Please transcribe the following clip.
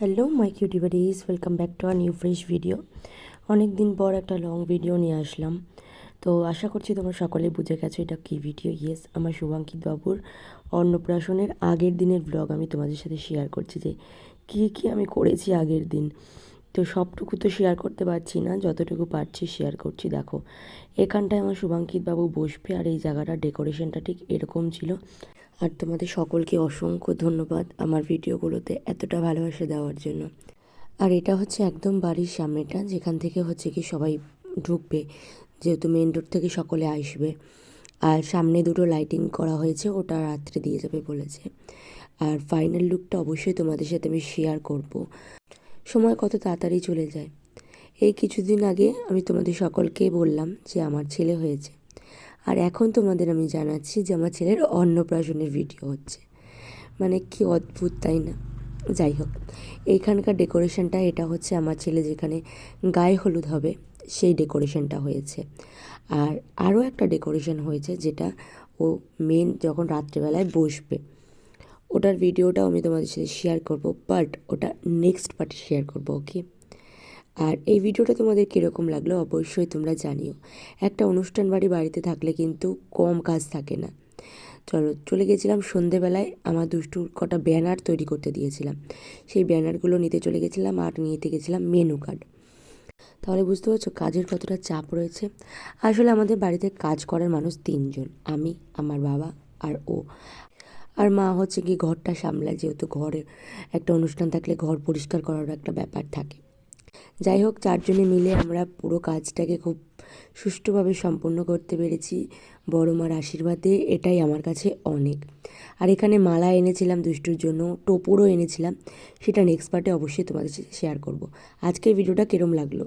Hello my cutie buddies, welcome back to our new fresh video. অনেক দিন পর একটা লং ভিডিও নিয়ে আসলাম। তো আশা করছি তোমরা সকলে বুঝে গেছো এটা কী ভিডিও। ইয়েস, আমার শুভাঙ্কিত বাবুর অন্নপ্রাশনের আগের দিনের ব্লগ আমি তোমাদের সাথে শেয়ার করছি, যে কী কী আমি করেছি আগের দিন। তো সবটুকু তো শেয়ার করতে পারছি না, যতটুকু পারছি শেয়ার করছি। দেখো, এখানটায় আমার শুভাঙ্কিত বাবু বসবে, আর এই জায়গাটা ডেকোরেশনটা ঠিক এরকম ছিল। আর তোমাদের সকলকে অসংখ্য ধন্যবাদ আমার ভিডিওগুলোতে এতটা ভালোবাসা দেওয়ার জন্য। আর এটা হচ্ছে একদম বাড়ির সামনেটা, যেখান থেকে হচ্ছে কি সবাই ঢুকবে, যেহেতু মেন রোড থেকে সকলে আসবে। আর সামনে দুটো লাইটিং করা হয়েছে, ওটা রাত্রে দিয়ে যাবে বলেছে। আর ফাইনাল লুকটা অবশ্যই তোমাদের সাথে আমি শেয়ার করব। সময় কত তাড়াতাড়ি চলে যায়। এই কিছুদিন আগে আমি তোমাদের সকলকে বললাম যে আমার ছেলে হয়েছে, আর এখন তোমাদের আমি জানাচ্ছি যে আমার ছেলের অন্নপ্রাশনের ভিডিও হচ্ছে। মানে কি অদ্ভুত, তাই না? যাই হোক, এইখানকার ডেকোরেশনটা এটা হচ্ছে আমার ছেলে যেখানে গায়ে হলুদ হবে সেই ডেকোরেশনটা হয়েছে। আর আরও একটা ডেকোরেশন হয়েছে, যেটা ও মেন যখন রাত্রেবেলায় বসবে, ওটার ভিডিওটাও আমি তোমাদের সাথে শেয়ার করব, বাট ওটা নেক্সট পার্টে শেয়ার করব, ওকে? আর এই ভিডিওটা তোমাদের কীরকম লাগলো অবশ্যই তোমরা জানিও। একটা অনুষ্ঠান বাড়িতে থাকলে কিন্তু কম কাজ থাকে না। চলে গেছিলাম সন্ধেবেলায়, আমার দুষ্টুর কটা ব্যানার তৈরি করতে দিয়েছিলাম, সেই ব্যানারগুলো নিতে চলে গেছিলাম, আর নিতে গেছিলাম মেনু কার্ড। তাহলে বুঝতে পারছো কাজের কতটা চাপ রয়েছে। আসলে আমাদের বাড়িতে কাজ করার মানুষ তিনজন, আমি, আমার বাবা আর ও। আর মা হচ্ছে কি ঘরটা সামলায়, যেহেতু ঘরে একটা অনুষ্ঠান থাকলে ঘর পরিষ্কার করার একটা ব্যাপার থাকে। যাই হোক, চারজনে মিলে আমরা পুরো কাজটাকে খুব সুষ্ঠুভাবে সম্পন্ন করতে পেরেছি বড় মার আশীর্বাদে, এটাই আমার কাছে অনেক। আর এখানে মালা এনেছিলাম দুষ্টুর জন্য, টোপরও এনেছিলাম, সেটা নেক্সট পার্টে অবশ্যই তোমাদের সাথে শেয়ার করব। আজকের ভিডিওটা কিরম লাগলো